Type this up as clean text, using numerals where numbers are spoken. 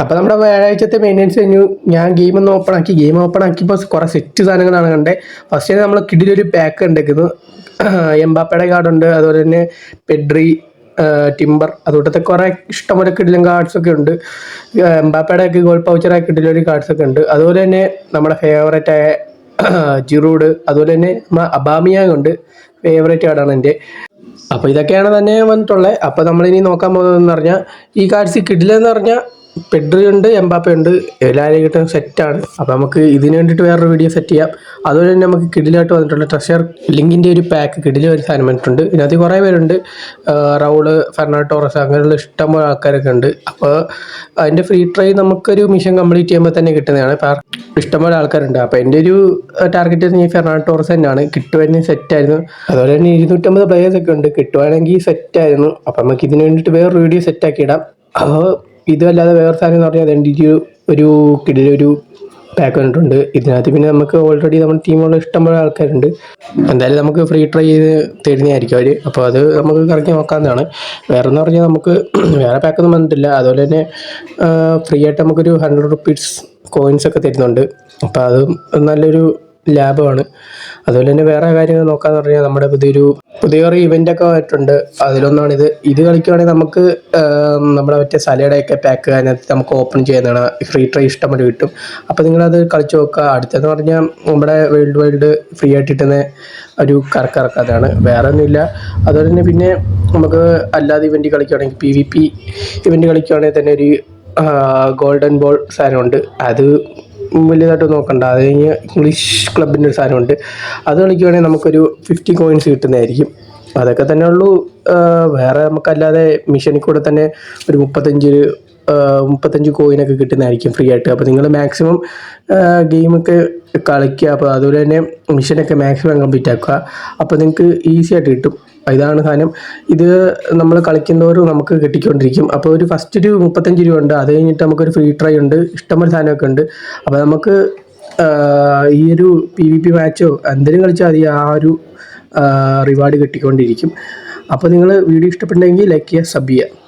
അപ്പോൾ നമ്മുടെ വ്യാഴാഴ്ചത്തെ മെയിൻ്റെനൻസ് കഴിഞ്ഞു. ഞാൻ ഗെയിം ഓപ്പൺ ആക്കിയപ്പോൾ കുറേ സെറ്റ് സാധനങ്ങളാണ് കണ്ടത്. ഫസ്റ്റ് നമ്മൾ കിഡിലൊരു പാക്ക് ഉണ്ടെക്കുന്നു. എംബാപ്പയുടെ കാർഡുണ്ട്, അതുപോലെ തന്നെ പെഡ്രി, ടിംബർ, അതുകൊണ്ടത്തെ കുറേ ഇഷ്ടംപോലെ കിഡിലും കാർഡ്സൊക്കെ ഉണ്ട്. എംബാപ്പയുടെ ഒക്കെ ഗോൾ പൗച്ചറായ കിഡിലൊരു കാർഡ്സൊക്കെ ഉണ്ട്. അതുപോലെ തന്നെ നമ്മുടെ ഫേവറേറ്റായ ജിറൂഡ്, അതുപോലെ തന്നെ അബാമിയാങ് ഉണ്ട്, ഫേവറേറ്റ് കാർഡാണ് എൻ്റെ. അപ്പോൾ ഇതൊക്കെയാണ് തന്നെ വന്നിട്ടുള്ളത്. അപ്പോൾ നമ്മളിനി നോക്കാൻ പോകുന്നതെന്ന് പറഞ്ഞാൽ ഈ കാർഡ്സ് കിഡിലെന്ന് പറഞ്ഞാൽ പെഡ്രി ഉണ്ട്, എംബാപ്പ ഉണ്ട്, എല്ലാവരെയും കിട്ടുന്ന സെറ്റാണ്. അപ്പോൾ നമുക്ക് ഇതിന് വേണ്ടിയിട്ട് വേറൊരു വീഡിയോ സെറ്റ് ചെയ്യാം. അതുപോലെ തന്നെ നമുക്ക് കിഡിലായിട്ട് വന്നിട്ടുള്ള ട്രഷർ ലിങ്കിൻ്റെ ഒരു പാക്ക് കിഡിൽ ഒരു സാധനം വന്നിട്ടുണ്ട്. ഇതിനകത്ത് കുറേ പേരുണ്ട്, റൗള്, ഫെർണാണ്ടോ ടോറസ്, അങ്ങനെയുള്ള ഇഷ്ടംപോലെ ആൾക്കാരൊക്കെ ഉണ്ട്. അപ്പോൾ അതിൻ്റെ ഫ്രീ ട്രൈ നമുക്കൊരു മിഷൻ കംപ്ലീറ്റ് ചെയ്യുമ്പോൾ തന്നെ കിട്ടുന്നതാണ്. ഇഷ്ടംപോലെ ആൾക്കാരുണ്ട്. അപ്പോൾ എൻ്റെ ഒരു ടാർഗറ്റ് ഈ ഫെർണാണ്ടോ ടോറസ് തന്നെയാണ്. കിട്ടുവാണെങ്കിൽ സെറ്റായിരുന്നു. അതുപോലെ തന്നെ 250 പ്ലേയേഴ്സൊക്കെ ഉണ്ട്, കിട്ടുവാണെങ്കിൽ സെറ്റായിരുന്നു. അപ്പോൾ നമുക്ക് ഇതിന് വേണ്ടിയിട്ട് വേറൊരു വീഡിയോ സെറ്റാക്കി ഇടാം. അപ്പോൾ ഇതല്ലാതെ വേറെ സാധനം എന്ന് പറഞ്ഞാൽ അതിൻ്റെ ഒരു കിടിലൊരു പാക്ക് വന്നിട്ടുണ്ട്. ഇതിനകത്ത് പിന്നെ നമുക്ക് ഓൾറെഡി നമ്മുടെ ടീമുള്ള ഇഷ്ടംപോലെ ആൾക്കാരുണ്ട്. എന്തായാലും നമുക്ക് ഫ്രീ ട്രൈ ചെയ്ത് തരുന്നതായിരിക്കും അവർ. അപ്പോൾ അത് നമുക്ക് കറക്കി നോക്കാവുന്നതാണ്. വേറെ എന്ന് പറഞ്ഞാൽ നമുക്ക് വേറെ പാക്കൊന്നും വന്നിട്ടില്ല. അതുപോലെ തന്നെ ഫ്രീ ആയിട്ട് നമുക്കൊരു 100 റുപ്പീസ് കോയിൻസൊക്കെ തരുന്നുണ്ട്. അപ്പോൾ അത് നല്ലൊരു ലാഭമാണ്. അതുപോലെ തന്നെ വേറെ കാര്യങ്ങൾ നോക്കാന്ന് പറഞ്ഞാൽ നമ്മുടെ പുതിയൊരു ഇവൻ്റൊക്കെ ആയിട്ടുണ്ട്. അതിലൊന്നാണിത്. ഇത് കളിക്കുകയാണെങ്കിൽ നമുക്ക് നമ്മുടെ മറ്റേ സലയുടെയൊക്കെ പാക്ക് അതിനകത്ത് നമുക്ക് ഓപ്പൺ ചെയ്യുന്നതാണ്. ഫ്രീ ട്രൈ ഇഷ്ടംപോലെ കിട്ടും. അപ്പോൾ നിങ്ങളത് കളിച്ച് നോക്കുക. അടുത്തെന്ന് പറഞ്ഞാൽ നമ്മുടെ വേൾഡ് ഫ്രീ ആയിട്ട് കിട്ടുന്ന ഒരു കറക്കാതാണ്, വേറെ ഒന്നുമില്ല. അതുപോലെ തന്നെ പിന്നെ നമുക്ക് അല്ലാതെ ഇവൻ്റ് കളിക്കുകയാണെങ്കിൽ PvP ഇവൻ്റ് കളിക്കുകയാണെങ്കിൽ തന്നെ ഒരു ഗോൾഡൻ ബോൾ സാധനമുണ്ട്. അത് വലിയതായിട്ട് നോക്കണ്ട. അത് കഴിഞ്ഞ് ഇംഗ്ലീഷ് ക്ലബിൻ്റെ ഒരു സാധനമുണ്ട്. അത് കളിക്കുകയാണെങ്കിൽ നമുക്കൊരു 50 കോയിൻസ് കിട്ടുന്നതായിരിക്കും. അതൊക്കെ തന്നെ ഉള്ളൂ. വേറെ നമുക്കല്ലാതെ മിഷനിൽ കൂടെ തന്നെ ഒരു 35 കോയിനൊക്കെ കിട്ടുന്നതായിരിക്കും ഫ്രീ ആയിട്ട്. അപ്പോൾ നിങ്ങൾ മാക്സിമം ഗെയിമൊക്കെ കളിക്കുക. അപ്പോൾ അതുപോലെ തന്നെ മിഷനൊക്കെ മാക്സിമം കംപ്ലീറ്റ് ആക്കുക. അപ്പോൾ നിങ്ങൾക്ക് ഈസി ആയിട്ട് കിട്ടും. ഇതാണ് സാധനം. ഇത് നമ്മൾ കളിക്കുന്നവരും നമുക്ക് കിട്ടിക്കൊണ്ടിരിക്കും. അപ്പോൾ ഒരു ഫസ്റ്റ് ഒരു 35 രൂപ ഉണ്ട്. അത് കഴിഞ്ഞിട്ട് നമുക്കൊരു ഫ്രീ ട്രൈ ഉണ്ട്, ഇഷ്ടംപോലെ സാധനമൊക്കെ ഉണ്ട്. അപ്പോൾ നമുക്ക് ഈ ഒരു PvP മാച്ചോ എന്തെങ്കിലും കളിച്ചാൽ മതി, ആ ഒരു റിവാർഡ് കിട്ടിക്കൊണ്ടിരിക്കും. അപ്പോൾ നിങ്ങൾ വീഡിയോ ഇഷ്ടപ്പെട്ടെങ്കിൽ ലൈക്ക് ചെയ്യുക, സബ് ചെയ്യുക.